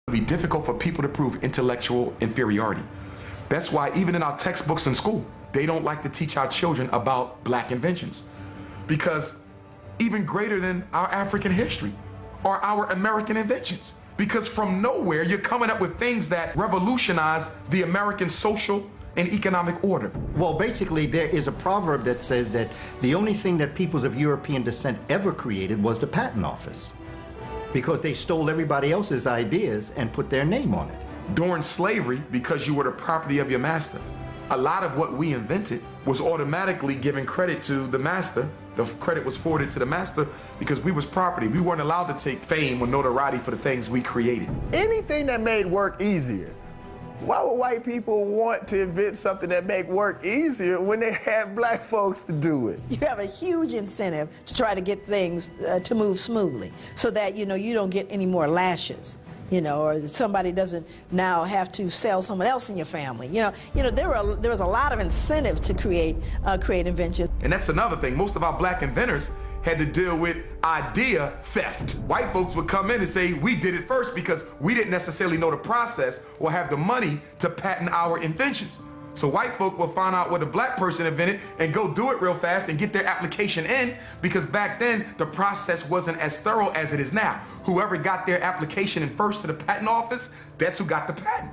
It'll be difficult for people to prove intellectual inferiority. That's why even in our textbooks in school, they don't like to teach our children about black inventions. Because even greater than our African history are our American inventions. Because from nowhere, you're coming up with things that revolutionize the American social and economic order. Well, basically, there is a proverb that says that the only thing that peoples of European descent ever created was the patent office, because they stole everybody else's ideas and put their name on it. During slavery, because you were the property of your master, a lot of what we invented was automatically given credit to the master. The credit was forwarded to the master because we was property. We weren't allowed to take fame or notoriety for the things we created. Anything that made work easier. Why would white people want to invent something that make work easier when they have black folks to do it? You have a huge incentive to try to get things to move smoothly so that, you don't get any more lashes, or somebody doesn't now have to sell someone else in your family. There was a lot of incentive to create inventions. And that's another thing. Most of our black inventors had to deal with idea theft. White folks would come in and say, we did it first because we didn't necessarily know the process or have the money to patent our inventions. So white folk will find out what a black person invented and go do it real fast and get their application in, because back then the process wasn't as thorough as it is now. Whoever got their application in first to the patent office, that's who got the patent.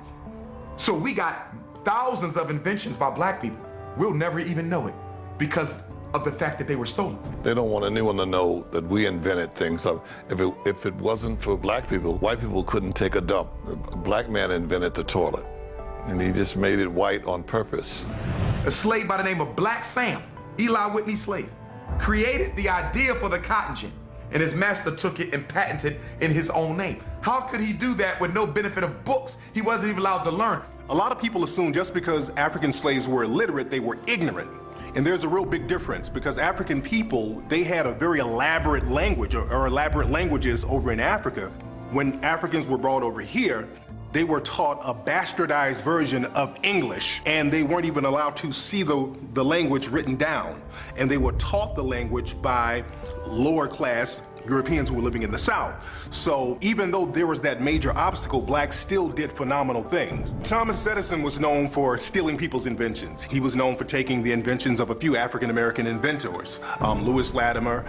So we got thousands of inventions by black people. We'll never even know it because of the fact that they were stolen. They don't want anyone to know that we invented things. If it wasn't for black people, white people couldn't take a dump. A black man invented the toilet, and he just made it white on purpose. A slave by the name of Black Sam, Eli Whitney's slave, created the idea for the cotton gin, and his master took it and patented in his own name. How could he do that with no benefit of books? He wasn't even allowed to learn. A lot of people assume just because African slaves were illiterate, they were ignorant. And there's a real big difference, because African people, they had a very elaborate language or elaborate languages over in Africa. When Africans were brought over here, they were taught a bastardized version of English, and they weren't even allowed to see the language written down. And they were taught the language by lower class Europeans who were living in the South. So even though there was that major obstacle, blacks still did phenomenal things. Thomas Edison was known for stealing people's inventions. He was known for taking the inventions of a few African-American inventors. Lewis Latimer,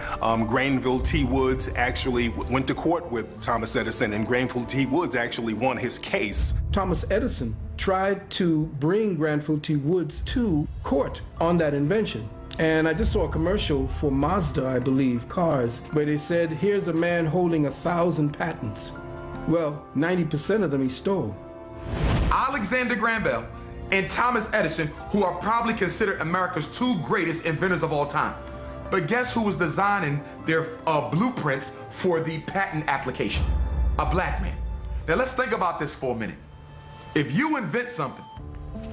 Granville T. Woods actually went to court with Thomas Edison, and Granville T. Woods actually won his case. Thomas Edison tried to bring Granville T. Woods to court on that invention. And I just saw a commercial for Mazda, I believe, cars, where they said, here's a man holding 1,000 patents. Well, 90% of them he stole. Alexander Graham Bell and Thomas Edison, who are probably considered America's two greatest inventors of all time. But guess who was designing their blueprints for the patent application? A black man. Now let's think about this for a minute. If you invent something,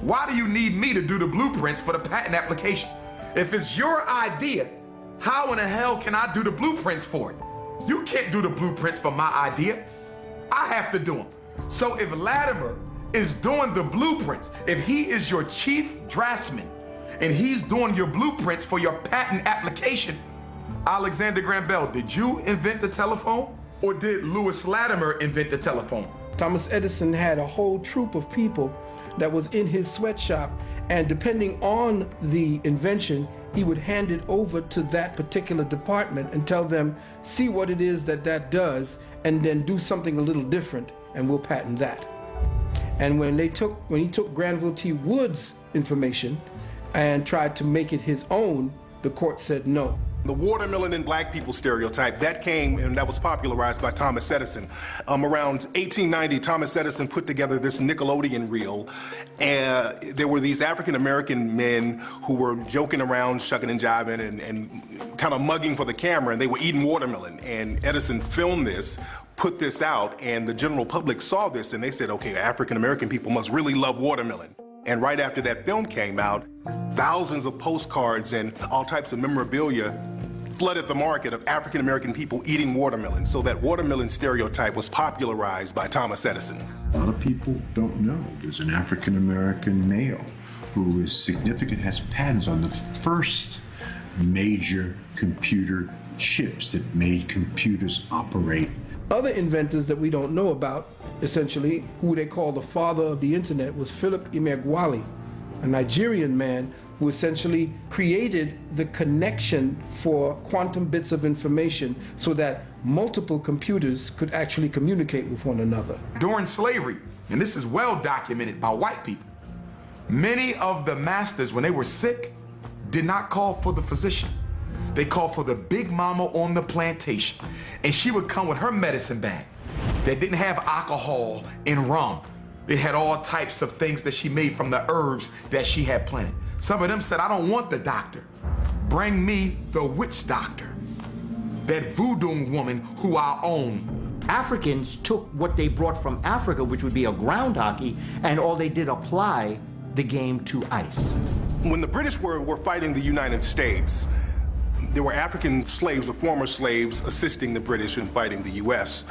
why do you need me to do the blueprints for the patent application? If it's your idea, how in the hell can I do the blueprints for it? You can't do the blueprints for my idea. I have to do them. So if Latimer is doing the blueprints, if he is your chief draftsman and he's doing your blueprints for your patent application, Alexander Graham Bell, did you invent the telephone or did Lewis Latimer invent the telephone? Thomas Edison had a whole troop of people that was in his sweatshop, and depending on the invention, he would hand it over to that particular department and tell them, see what it is that does, and then do something a little different, and we'll patent that. And when he took Granville T. Woods' information and tried to make it his own, the court said no. The watermelon and black people stereotype, that came and that was popularized by Thomas Edison. Around 1890, Thomas Edison put together this Nickelodeon reel, and there were these African-American men who were joking around, shucking and jiving, and kind of mugging for the camera, and they were eating watermelon. And Edison filmed this, put this out, and the general public saw this, and they said, okay, African-American people must really love watermelon. And right after that film came out, thousands of postcards and all types of memorabilia flooded the market of African-American people eating watermelon. So that watermelon stereotype was popularized by Thomas Edison. A lot of people don't know there's an African-American male who is significant, has patents on the first major computer chips that made computers operate Other inventors that we don't know about, essentially, who they call the father of the internet, was Philip Emeagwali, a Nigerian man who essentially created the connection for quantum bits of information so that multiple computers could actually communicate with one another. During slavery, and this is well documented by white people, many of the masters, when they were sick, did not call for the physician. They called for the big mama on the plantation, and she would come with her medicine bag that didn't have alcohol and rum. It had all types of things that she made from the herbs that she had planted. Some of them said, I don't want the doctor. Bring me the witch doctor, that voodoo woman who I own. Africans took what they brought from Africa, which would be a ground hockey, and all they did apply the game to ice. When the British were fighting the United States, there were African slaves or former slaves assisting the British in fighting the U.S.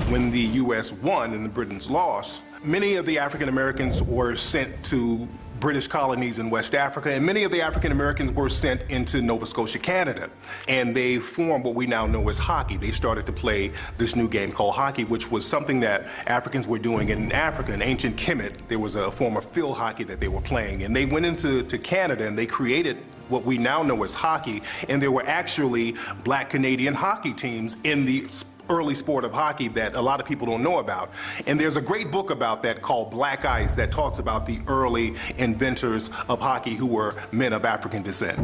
When the U.S. won and the Britons lost, many of the African Americans were sent to British colonies in West Africa, and many of the African Americans were sent into Nova Scotia, Canada. And they formed what we now know as hockey. They started to play this new game called hockey, which was something that Africans were doing in Africa. In ancient Kemet, there was a form of field hockey that they were playing. And they went into Canada and they created what we now know as hockey. And there were actually black Canadian hockey teams in the early sport of hockey that a lot of people don't know about. And there's a great book about that called Black Ice that talks about the early inventors of hockey who were men of African descent.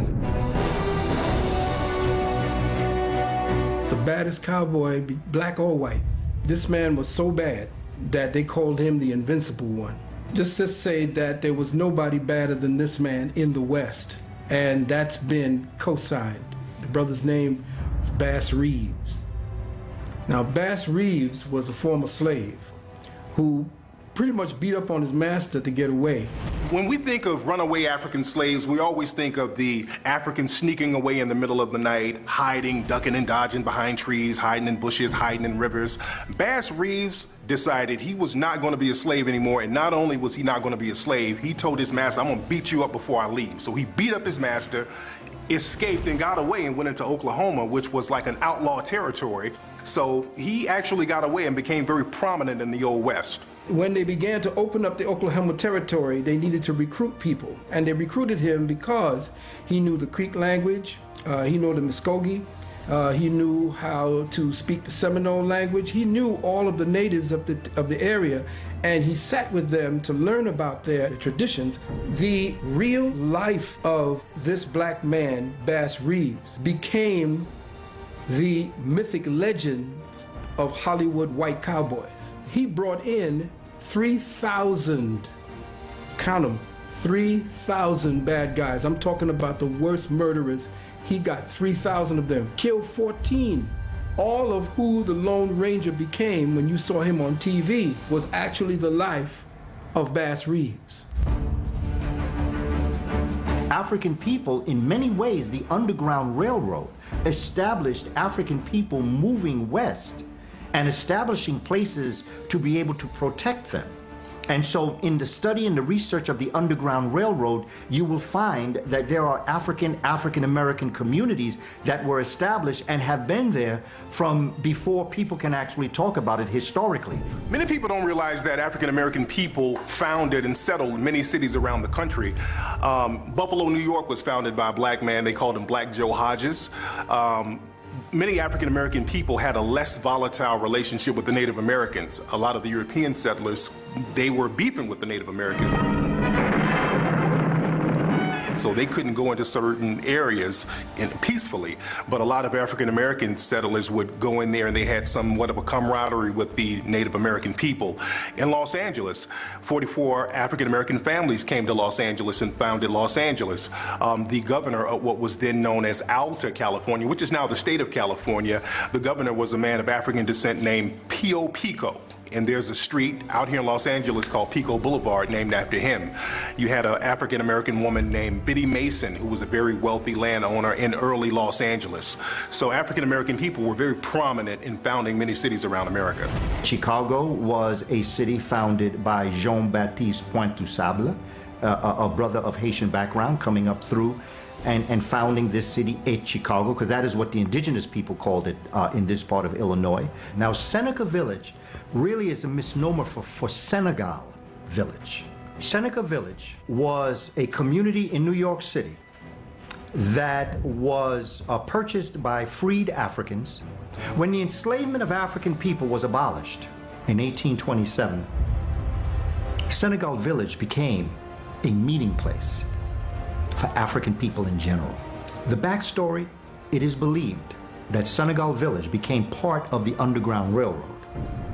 The baddest cowboy, black or white. This man was so bad that they called him the Invincible One. Just to say that there was nobody badder than this man in the West, and that's been co-signed. The brother's name was Bass Reeves. Now, Bass Reeves was a former slave who pretty much beat up on his master to get away. When we think of runaway African slaves, we always think of the Africans sneaking away in the middle of the night, hiding, ducking and dodging behind trees, hiding in bushes, hiding in rivers. Bass Reeves decided he was not going to be a slave anymore, and not only was he not going to be a slave, he told his master, I'm going to beat you up before I leave. So he beat up his master, escaped and got away and went into Oklahoma, which was like an outlaw territory. So he actually got away and became very prominent in the Old West. When they began to open up the Oklahoma territory, they needed to recruit people. And they recruited him because he knew the Creek language, he knew the Muskogee, he knew how to speak the Seminole language. He knew all of the natives of the area, and he sat with them to learn about their traditions. The real life of this black man, Bass Reeves, became the mythic legends of Hollywood white cowboys. He brought in 3,000, count them, 3,000 bad guys. I'm talking about the worst murderers. He got 3,000 of them, killed 14. All of who the Lone Ranger became when you saw him on TV was actually the life of Bass Reeves. African people, in many ways, the Underground Railroad established African people moving west and establishing places to be able to protect them. And so in the study and the research of the Underground Railroad, you will find that there are African-American communities that were established and have been there from before people can actually talk about it historically. Many people don't realize that African-American people founded and settled many cities around the country. Buffalo, New York was founded by a black man. They called him Black Joe Hodges. Many African-American people had a less volatile relationship with the Native Americans. A lot of the European settlers, they were beefing with the Native Americans. So they couldn't go into certain areas peacefully. But a lot of African-American settlers would go in there and they had somewhat of a camaraderie with the Native American people. In Los Angeles, 44 African-American families came to Los Angeles and founded Los Angeles. The governor of what was then known as Alta, California, which is now the state of California, the governor was a man of African descent named Pio Pico. And there's a street out here in Los Angeles called Pico Boulevard named after him. You had an African-American woman named Biddy Mason, who was a very wealthy landowner in early Los Angeles. So African-American people were very prominent in founding many cities around America. Chicago was a city founded by Jean-Baptiste Pointe du Sable, a brother of Haitian background coming up through. and founding this city, Chicago, because that is what the indigenous people called it in this part of Illinois. Now, Seneca Village really is a misnomer for Senegal Village. Seneca Village was a community in New York City that was purchased by freed Africans. When the enslavement of African people was abolished in 1827, Senegal Village became a meeting place for African people in general. The backstory, it is believed that Senegal Village became part of the Underground Railroad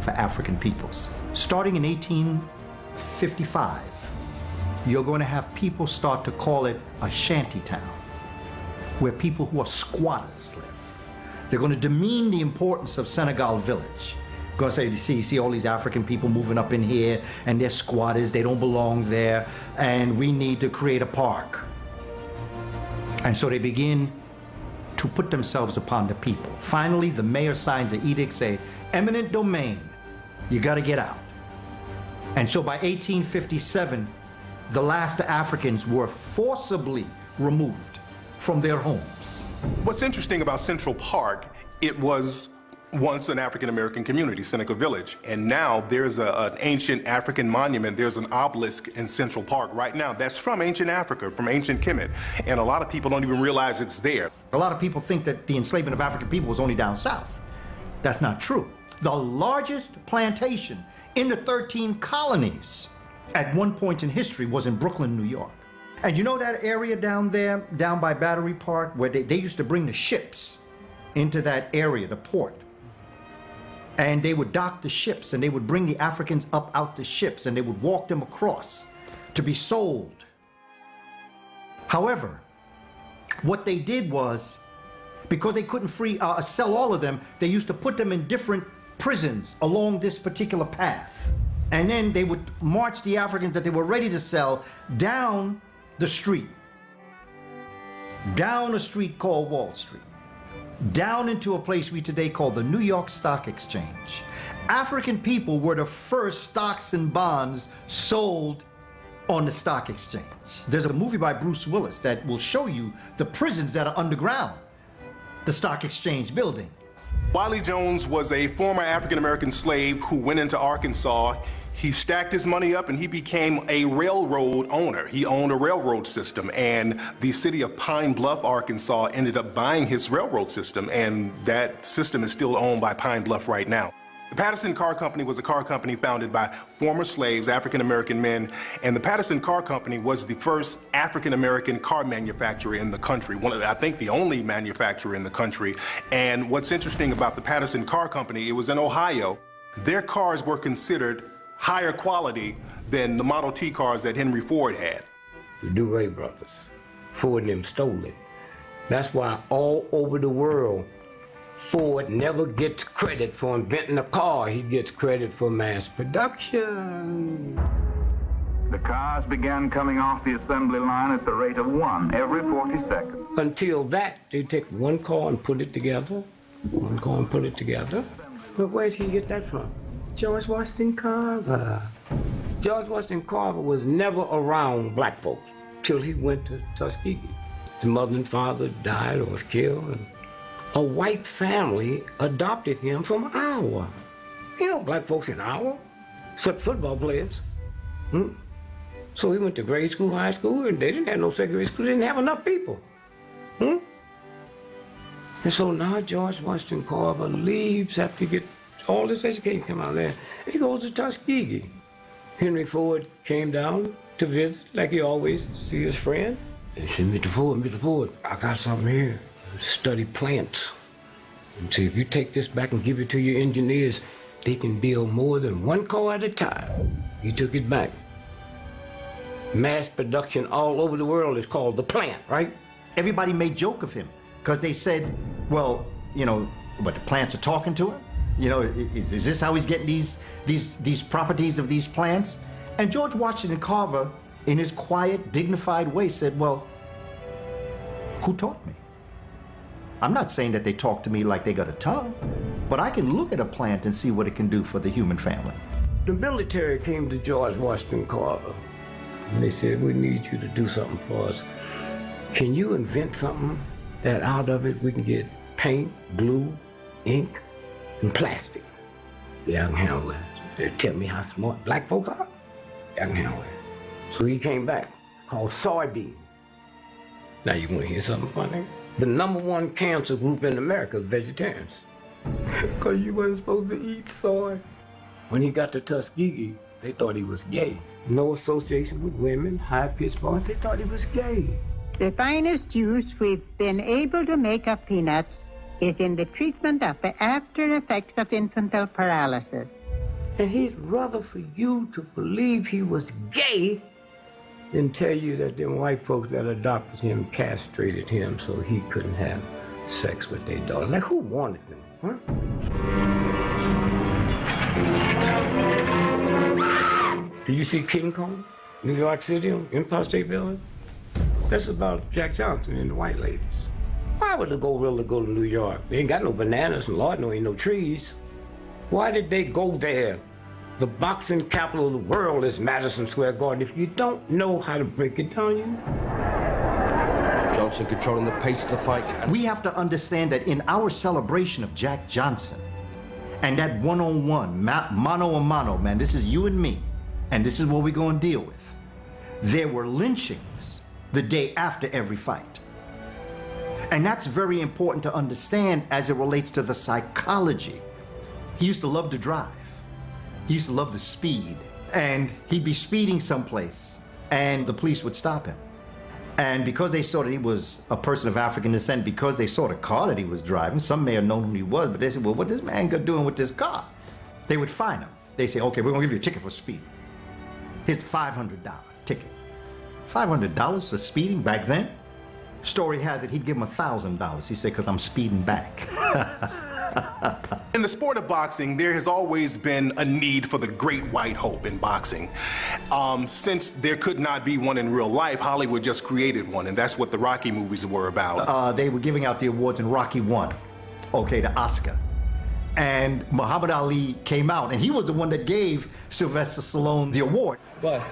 for African peoples. Starting in 1855, you're going to have people start to call it a shanty town, where people who are squatters live. They're going to demean the importance of Senegal Village. Going to say, you see all these African people moving up in here, and they're squatters, they don't belong there, and we need to create a park. And so they begin to put themselves upon the people. Finally, the mayor signs an edict saying, eminent domain, you got to get out. And so by 1857, the last Africans were forcibly removed from their homes. What's interesting about Central Park, it was once an African-American community, Seneca Village, and now there's an ancient African monument. There's an obelisk in Central Park right now that's from ancient Africa, from ancient Kemet, and a lot of people don't even realize it's there. A lot of people think that the enslavement of African people was only down south. That's not true. The largest plantation in the 13 colonies at one point in history was in Brooklyn, New York. And you know that area down there, down by Battery Park, where they used to bring the ships into that area, the port. And they would dock the ships, and they would bring the Africans up out the ships, and they would walk them across to be sold. However, what they did was, because they couldn't sell all of them, they used to put them in different prisons along this particular path. And then they would march the Africans that they were ready to sell down the street, down a street called Wall Street, down into a place we today call the New York Stock Exchange. African people were the first stocks and bonds sold on the stock exchange. There's a movie by Bruce Willis that will show you the prisons that are underground the stock exchange building. Wiley Jones was a former African-American slave who went into Arkansas. He stacked his money up and he became a railroad owner. He owned a railroad system, and the city of Pine Bluff, Arkansas ended up buying his railroad system, and that system is still owned by Pine Bluff right now. The Patterson Car Company was a car company founded by former slaves, African-American men, and the Patterson Car Company was the first African-American car manufacturer in the country, I think the only manufacturer in the country. And what's interesting about the Patterson Car Company, it was in Ohio. Their cars were considered higher quality than the Model T cars that Henry Ford had. The DeRay brothers, Ford and them stole it. That's why all over the world, Ford never gets credit for inventing a car. He gets credit for mass production. The cars began coming off the assembly line at the rate of 1 every 40 seconds. Until that, they take one car and put it together. One car and put it together. But where did he get that from? George Washington Carver. George Washington Carver was never around black folks till he went to Tuskegee. His mother and father died or was killed. And a white family adopted him from Iowa. You know, black folks in Iowa, except football players. So he went to grade school, high school, and they didn't have no secondary school. They didn't have enough people. And so now George Washington Carver leaves after he get all this education come out there. He goes to Tuskegee. Henry Ford came down to visit, like he always see his friend. And he said, Mr. Ford, I got something here. Study plants. And see, if you take this back and give it to your engineers, they can build more than one car at a time. He took it back. Mass production all over the world is called the plant, right? Everybody made joke of him because they said, well, you know, but the plants are talking to him? You know, is this how he's getting these properties of these plants? And George Washington Carver, in his quiet, dignified way, said, well, who taught me? I'm not saying that they talk to me like they got a tongue, but I can look at a plant and see what it can do for the human family. The military came to George Washington Carver, and they said, we need you to do something for us. Can you invent something that out of it we can get paint, glue, ink, and plastic? Yeah, I can handle that. They tell me how smart black folks are. I can handle it. So he came back, called soybean. Now you want to hear something funny? The #1 cancer group in America is vegetarians. Because you wasn't supposed to eat soy. When he got to Tuskegee, they thought he was gay. No association with women, high-pitched voice, they thought he was gay. The finest use we've been able to make of peanuts is in the treatment of the after effects of infantile paralysis. And he'd rather for you to believe he was gay than tell you that them white folks that adopted him castrated him so he couldn't have sex with their daughter. Like, who wanted them, huh? Did you see King Kong, New York City, Empire State Building? That's about Jack Johnson and the white ladies. Why would the gorilla go to New York? They ain't got no bananas, and Lord, no ain't no trees. Why did they go there? The boxing capital of the world is Madison Square Garden. If you don't know how to break it down, you Johnson controlling the pace of the fight. We have to understand that in our celebration of Jack Johnson and that one-on-one, mano a mano, man, this is you and me, and this is what we're going to deal with. There were lynchings the day after every fight. And that's very important to understand as it relates to the psychology. He used to love to drive. He used to love to speed. And he'd be speeding someplace, and the police would stop him. And because they saw that he was a person of African descent, because they saw the car that he was driving, some may have known who he was, but they said, well, what this man doing with this car? They would fine him. They say, okay, we're gonna give you a ticket for speeding. Here's the $500 ticket. $500 for speeding back then? Story has it he'd give him $1,000. He said, because I'm speeding back. In the sport of boxing, there has always been a need for the great white hope in boxing. Since there could not be one in real life, Hollywood just created one, and that's what the Rocky movies were about. They were giving out the awards, and Rocky won, okay, the Oscar. And Muhammad Ali came out, and he was the one that gave Sylvester Stallone the award. But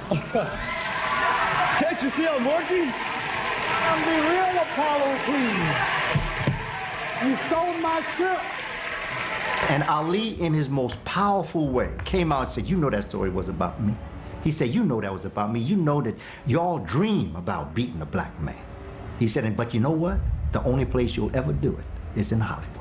can't you see I'm working? I'm the real Apollo Creed. You stole my script. And Ali, in his most powerful way, came out and said, you know that story was about me. He said, you know that was about me. You know that y'all dream about beating a black man. He said, but you know what? The only place you'll ever do it is in Hollywood.